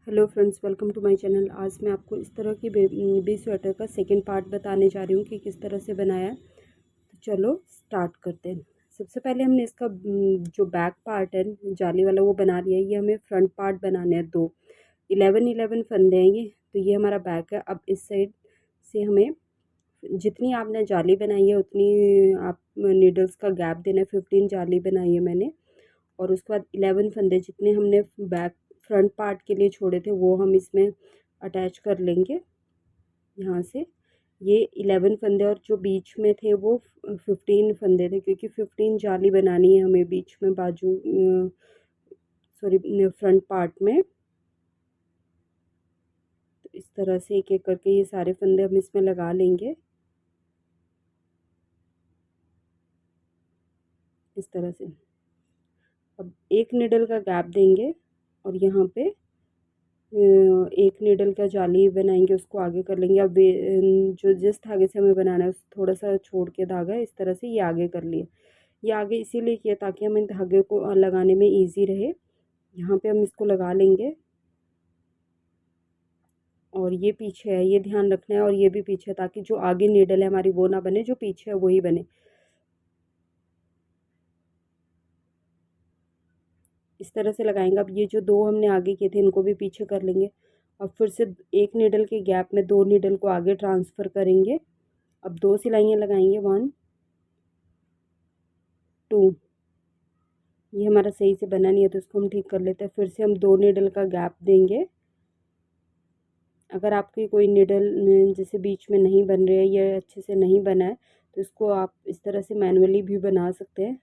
Hello friends, welcome to my channel. आज मैं आपको इस तरह की बेबी स्वेटर का सेकंड पार्ट बताने जा रही हूँ कि किस तरह से बनाया है। तो चलो स्टार्ट करते हैं। सबसे पहले हमने इसका जो बैक पार्ट है जाली वाला वो बना लिया है। ये हमें फ्रंट पार्ट बनाने हैं। 11 फंदे हैं ये। तो ये हमारा बैक है। अब इस साइड से हमें जितनी आपने जाली बनाई है उतनी आप नीडल्स का गैप देना है। 15 जाली बनाई है मैंने। और उसके बाद 11 फंदे जितने हमने बैक फ्रंट पार्ट के लिए छोड़े थे वो हम इसमें अटैच कर लेंगे यहाँ से। ये 11 फंदे और जो बीच में थे वो 15 फंदे थे, क्योंकि 15 जाली बनानी है हमें बीच में, बाजू सॉरी फ्रंट पार्ट में। तो इस तरह से एक एक करके ये सारे फंदे हम इसमें लगा लेंगे इस तरह से। अब एक निडल का गैप देंगे और यहाँ पे एक नीडल का जाली बनाएंगे, उसको आगे कर लेंगे। अब जो जिस धागे से हमें बनाना है उस थोड़ा सा छोड़ के धागा इस तरह से ये आगे कर लिए। ये आगे इसीलिए किया ताकि हमें धागे को लगाने में इजी रहे। यहाँ पे हम इसको लगा लेंगे और ये पीछे है, ये ध्यान रखना है। और ये भी पीछे है ताकि जो आगे नीडल है हमारी वो ना बने, जो पीछे है वही बने। इस तरह से लगाएंगे। अब ये जो दो हमने आगे किए थे इनको भी पीछे कर लेंगे। अब फिर से एक नीडल के गैप में दो नीडल को आगे ट्रांसफ़र करेंगे। अब 2 सिलाइयाँ लगाएंगे, 1 2। ये हमारा सही से बना नहीं है तो इसको हम ठीक कर लेते हैं। फिर से हम 2 नीडल का गैप देंगे। अगर आपकी कोई नीडल जैसे बीच में नहीं बन रही है या अच्छे से नहीं बना है तो इसको आप इस तरह से मैनुअली भी बना सकते हैं।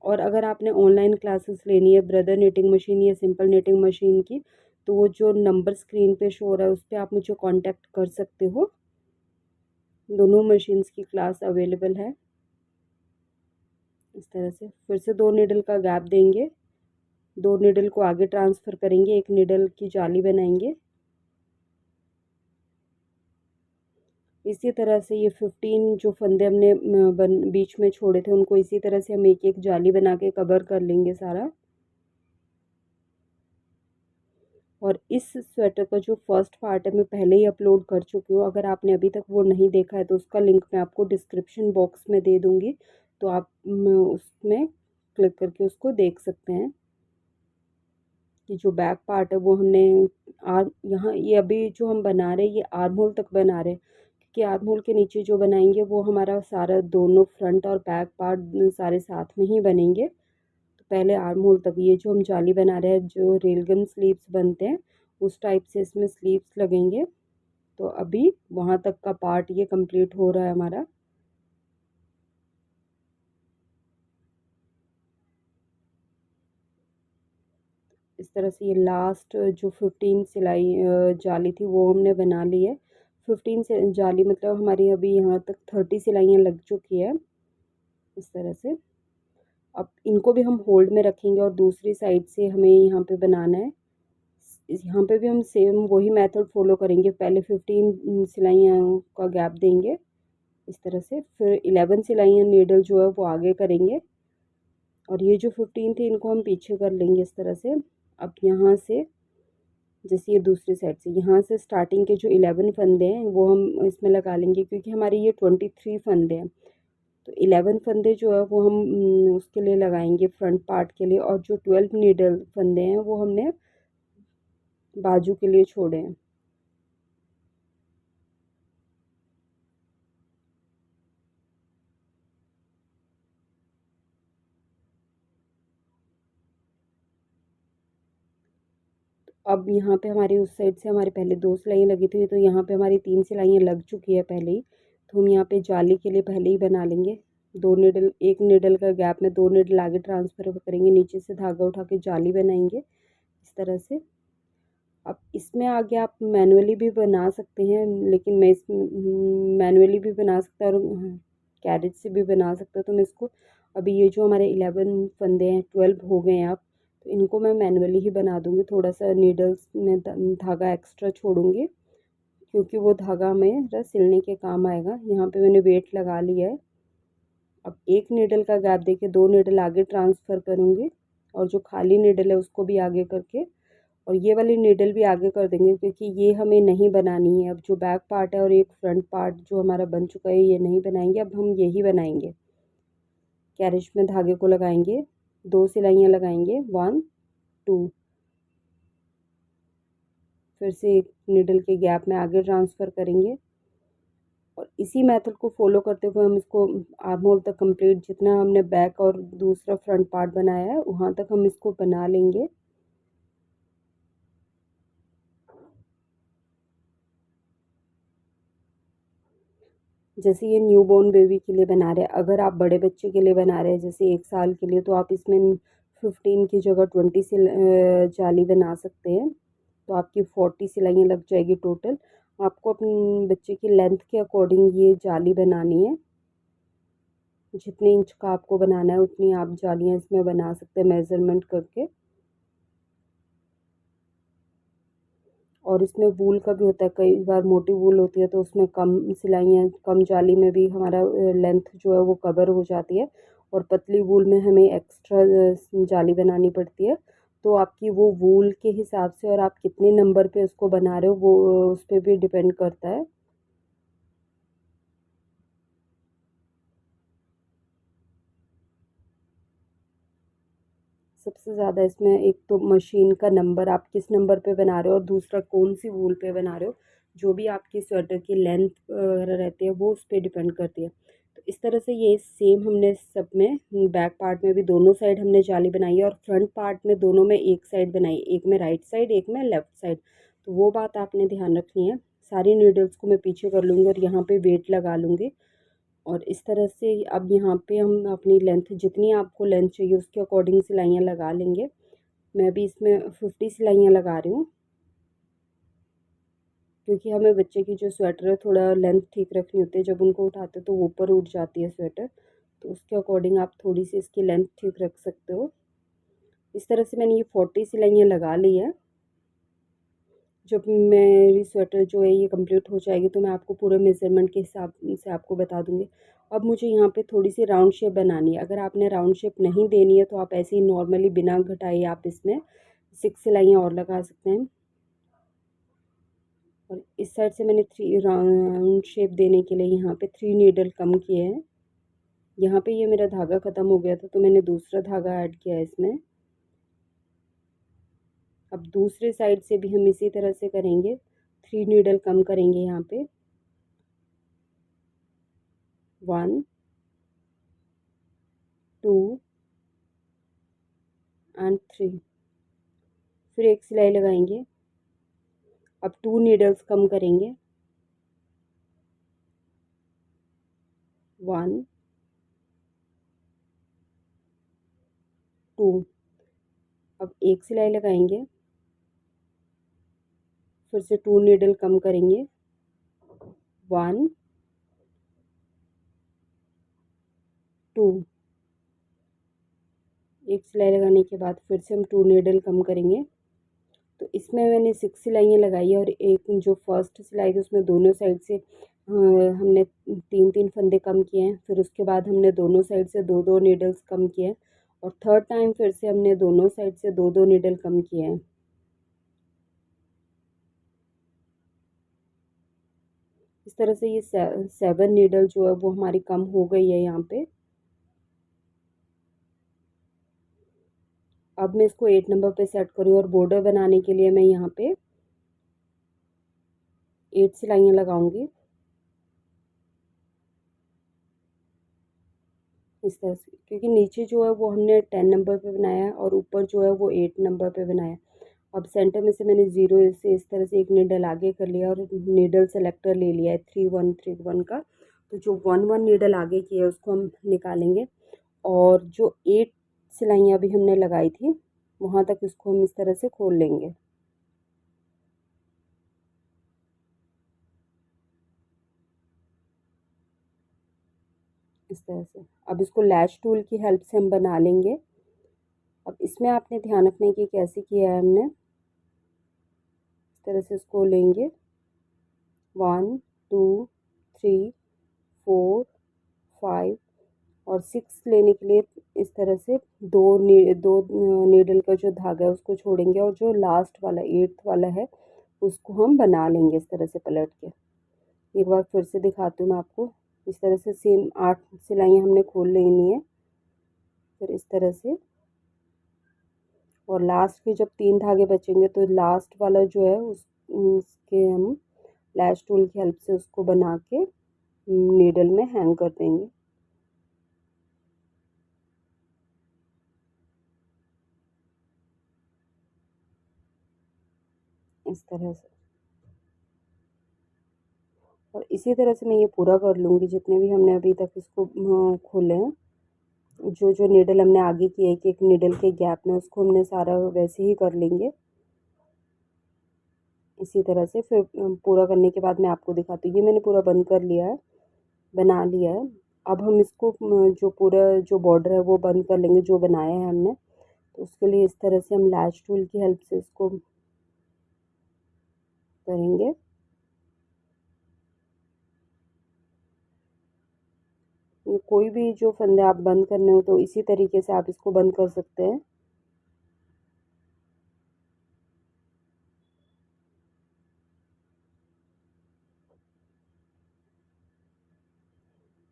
और अगर आपने ऑनलाइन क्लासेस लेनी है ब्रदर निटिंग मशीन या सिंपल निटिंग मशीन की, तो वो जो नंबर स्क्रीन पे शो हो रहा है उस पर आप मुझे कांटेक्ट कर सकते हो। दोनों मशीन्स की क्लास अवेलेबल है। इस तरह से फिर से 2 नीडल का गैप देंगे, 2 नीडल को आगे ट्रांसफ़र करेंगे, एक नीडल की जाली बनाएंगे। इसी तरह से ये 15 जो फंदे हमने बीच में छोड़े थे उनको इसी तरह से हम एक एक जाली बना के कवर कर लेंगे सारा। और इस स्वेटर का जो फर्स्ट पार्ट है मैं पहले ही अपलोड कर चुकी हूँ। अगर आपने अभी तक वो नहीं देखा है तो उसका लिंक मैं आपको डिस्क्रिप्शन बॉक्स में दे दूँगी, तो आप उसमें क्लिक करके उसको देख सकते हैं कि जो बैक पार्ट है वो हमने यहाँ ये अभी जो हम बना रहे हैं ये आर्म होल तक बना रहे हैं, क्योंकि आर्म होल के नीचे जो बनाएंगे वो हमारा सारा दोनों फ्रंट और बैक पार्ट सारे साथ में ही बनेंगे। तो पहले आर्म होल तक ये जो हम जाली बना रहे हैं, जो रेलगन स्लीव्स बनते हैं उस टाइप से इसमें स्लीव्स लगेंगे। तो अभी वहाँ तक का पार्ट ये कंप्लीट हो रहा है हमारा। इस तरह से ये लास्ट जो 15 सिलाई जाली थी वो हमने बना ली है। 15 से जाली मतलब हमारी अभी यहाँ तक 30 सिलाइयाँ लग चुकी है इस तरह से। अब इनको भी हम होल्ड में रखेंगे और दूसरी साइड से हमें यहाँ पे बनाना है। यहाँ पे भी हम सेम वही मेथड फॉलो करेंगे। पहले 15 सिलाइयाँ का गैप देंगे इस तरह से, फिर 11 सिलाइयाँ नीडल जो है वो आगे करेंगे और ये जो 15 थी इनको हम पीछे कर लेंगे इस तरह से। अब यहाँ से जैसे ये दूसरी साइड से यहाँ से स्टार्टिंग के जो 11 फंदे हैं वो हम इसमें लगा लेंगे, क्योंकि हमारी ये 23 फंदे हैं। तो 11 फंदे जो है वो हम उसके लिए लगाएंगे फ्रंट पार्ट के लिए, और जो 12 नीडल फंदे हैं वो हमने बाजू के लिए छोड़े हैं। अब यहाँ पे हमारी उस साइड से हमारे पहले 2 सिलाइयाँ लगी थी, तो यहाँ पे हमारी 3 सिलाइयाँ लग चुकी है पहले ही। तो हम यहाँ पे जाली के लिए पहले ही बना लेंगे। 2 नीडल, एक नीडल का गैप में 2 नीडल आगे ट्रांसफ़र करेंगे, नीचे से धागा उठा के जाली बनाएंगे इस तरह से। अब इसमें आगे आप मैनुअली भी बना सकते हैं, लेकिन मैं इस मैनुअली भी बना सकता और कैरेट से भी बना सकता। तो मैं इसको अभी ये जो हमारे 11 फंदे हैं, 12 हो गए हैं अब, तो इनको मैं मैनुअली ही बना दूँगी। थोड़ा सा नीडल्स में धागा एक्स्ट्रा छोड़ूँगी, क्योंकि वो धागा हमें सिलने के काम आएगा। यहाँ पे मैंने वेट लगा लिया है। अब एक नीडल का गैप देके 2 नीडल आगे ट्रांसफ़र करूँगी और जो खाली नीडल है उसको भी आगे करके और ये वाली नीडल भी आगे कर देंगे क्योंकि ये हमें नहीं बनानी है। अब जो बैक पार्ट है और एक फ्रंट पार्ट जो हमारा बन चुका है ये नहीं बनाएंगे, अब हम यही बनाएंगे। कैरिज में धागे को लगाएंगे, 2 सिलाइयाँ लगाएंगे, 1 2, फिर से एक नीडल के गैप में आगे ट्रांसफ़र करेंगे और इसी मेथड को फॉलो करते हुए हम इसको आर्म होल तक कंप्लीट, जितना हमने बैक और दूसरा फ्रंट पार्ट बनाया है वहाँ तक हम इसको बना लेंगे। जैसे ये न्यू बॉर्न बेबी के लिए बना रहे हैं, अगर आप बड़े बच्चे के लिए बना रहे हैं जैसे 1 साल के लिए, तो आप इसमें 15 की जगह 20 जाली बना सकते हैं। तो आपकी 40 सिलाइयाँ लग जाएगी टोटल। आपको अपने बच्चे की लेंथ के अकॉर्डिंग ये जाली बनानी है। जितने इंच का आपको बनाना है उतनी आप जालियाँ इसमें बना सकते हैं मेज़रमेंट करके। और इसमें वूल का भी होता है, कई बार मोटी वूल होती है तो उसमें कम सिलाइयाँ, कम जाली में भी हमारा लेंथ जो है वो कवर हो जाती है और पतली वूल में हमें एक्स्ट्रा जाली बनानी पड़ती है। तो आपकी वो वूल के हिसाब से और आप कितने नंबर पे उसको बना रहे हो वो उस पर भी डिपेंड करता है। सबसे ज़्यादा इसमें एक तो मशीन का नंबर, आप किस नंबर पे बना रहे हो, और दूसरा कौन सी वूल पे बना रहे हो, जो भी आपकी स्वेटर की लेंथ वगैरह रहती है वो उस पर डिपेंड करती है। तो इस तरह से ये सेम हमने सब में बैक पार्ट में भी दोनों साइड हमने जाली बनाई है और फ्रंट पार्ट में दोनों में एक साइड बनाई, एक में राइट साइड एक में लेफ़्ट साइड। तो वो बात आपने ध्यान रखनी है। सारी नीडल्स को मैं पीछे कर लूँगी और यहाँ पे वेट लगा लूँगी और इस तरह से अब यहाँ पे हम अपनी लेंथ, जितनी आपको लेंथ चाहिए उसके अकॉर्डिंग सिलाइयाँ लगा लेंगे। मैं भी इसमें 50 सिलाइयाँ लगा रही हूँ क्योंकि हमें बच्चे की जो स्वेटर है थोड़ा लेंथ ठीक रखनी होती है, जब उनको उठाते तो वो ऊपर उठ जाती है स्वेटर, तो उसके अकॉर्डिंग आप थोड़ी सी इसकी लेंथ ठीक रख सकते हो। इस तरह से मैंने ये 40 सिलाइयाँ लगा ली है। जब मेरी स्वेटर जो है ये कंप्लीट हो जाएगी तो मैं आपको पूरे मेज़रमेंट के हिसाब से आपको बता दूँगी। अब मुझे यहाँ पे थोड़ी-सी राउंड शेप बनानी है। अगर आपने राउंड शेप नहीं देनी है तो आप ऐसे ही नॉर्मली बिना घटाए आप इसमें 6 सिलाइयाँ और लगा सकते हैं। और इस साइड से मैंने 3 राउंड शेप देने के लिए यहाँ पे 3 नीडल कम किए हैं। यहाँ पे ये मेरा धागा ख़त्म हो गया था तो मैंने दूसरा धागा ऐड किया है इसमें। अब दूसरे साइड से भी हम इसी तरह से करेंगे, 3 नीडल कम करेंगे यहाँ पे, 1 2 एंड 3, फिर एक सिलाई लगाएंगे। अब 2 नीडल्स कम करेंगे, 1 2, अब एक सिलाई लगाएंगे, फिर से 2 नीडल कम करेंगे, 1 2, एक सिलाई लगाने के बाद फिर से हम 2 नीडल कम करेंगे। तो इसमें मैंने 6 सिलाइयाँ लगाई है और एक जो फर्स्ट सिलाई थी उसमें दोनों साइड से हमने 3-3 फंदे कम किए हैं, फिर उसके बाद हमने दोनों साइड से 2-2 नीडल्स कम किए हैं और थर्ड टाइम फिर से हमने दोनों साइड से 2-2 नीडल कम किए हैं। इस तरह से ये 7 नीडल जो है वो हमारी कम हो गई है यहाँ पे। अब मैं इसको 8 नंबर पे सेट करूँ और बॉर्डर बनाने के लिए मैं यहाँ पे 8 सिलाइयाँ लगाऊंगी इस तरह से, क्योंकि नीचे जो है वो हमने 10 नंबर पे बनाया है और ऊपर जो है वो 8 नंबर पे बनाया है। अब सेंटर में से मैंने 0 से इस तरह से एक नीडल आगे कर लिया और नीडल सेलेक्टर ले लिया है 3-1-3-1 का। तो जो 1-1 नीडल आगे की है उसको हम निकालेंगे और जो 8 सिलाइयाँ अभी हमने लगाई थी वहाँ तक इसको हम इस तरह से खोल लेंगे इस तरह से। अब इसको लैच टूल की हेल्प से हम बना लेंगे। अब इसमें आपने ध्यान रखना है कि कैसे किया है हमने। इस तरह से इसको लेंगे, 1 2 3 4 5 और 6 लेने के लिए इस तरह से दो नीडल का जो धागा है उसको छोड़ेंगे और जो लास्ट वाला 8th वाला है उसको हम बना लेंगे इस तरह से पलट के। एक बार फिर से दिखाती हूँ मैं आपको। इस तरह से सेम 8 सिलाइयाँ हमने खोल लेनी है, फिर इस तरह से। और लास्ट के जब 3 धागे बचेंगे तो लास्ट वाला जो है उसके हम लैश टूल की हेल्प से उसको बना के नीडल में हैंग कर देंगे इस तरह से। और इसी तरह से मैं ये पूरा कर लूँगी जितने भी हमने अभी तक इसको खोले हैं। जो जो नीडल हमने आगे की एक एक नीडल के गैप में उसको हमने सारा वैसे ही कर लेंगे इसी तरह से। फिर पूरा करने के बाद मैं आपको दिखाती हूँ। ये मैंने पूरा बंद कर लिया है, बना लिया है। अब हम इसको जो पूरा जो बॉर्डर है वो बंद कर लेंगे जो बनाया है हमने। तो उसके लिए इस तरह से हम लैश टूल की हेल्प से इसको करेंगे। ये कोई भी जो फंदे आप बंद करने हो तो इसी तरीके से आप इसको बंद कर सकते हैं।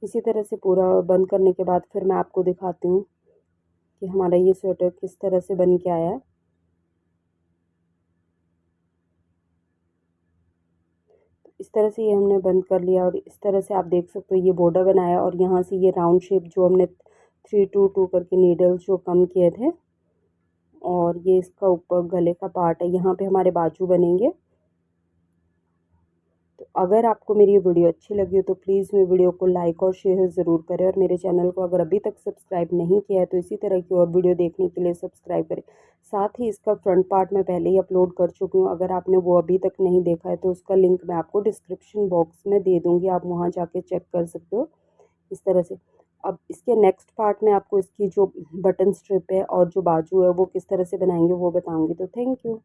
इसी तरह से पूरा बंद करने के बाद फिर मैं आपको दिखाती हूँ कि हमारा ये स्वेटर किस तरह से बन के आया है। इस तरह से ये हमने बंद कर लिया और इस तरह से आप देख सकते हो ये बॉर्डर बनाया और यहाँ से ये राउंड शेप जो हमने 3 2 2 करके नीडल्स जो कम किए थे और ये इसका ऊपर गले का पार्ट है, यहाँ पे हमारे बाजू बनेंगे। तो अगर आपको मेरी ये वीडियो अच्छी लगी हो तो प्लीज़ मेरी वीडियो को लाइक और शेयर ज़रूर करें और मेरे चैनल को अगर अभी तक सब्सक्राइब नहीं किया है तो इसी तरह की और वीडियो देखने के लिए सब्सक्राइब करें। साथ ही इसका फ्रंट पार्ट मैं पहले ही अपलोड कर चुकी हूँ, अगर आपने वो अभी तक नहीं देखा है तो उसका लिंक मैं आपको डिस्क्रिप्शन बॉक्स में दे दूँगी, आप वहाँ जाके चेक कर सकते हो इस तरह से। अब इसके नेक्स्ट पार्ट में आपको इसकी जो बटन स्ट्रिप है और जो बाजू है वो किस तरह से बनाएंगे वो बताऊँगी। तो थैंक यू।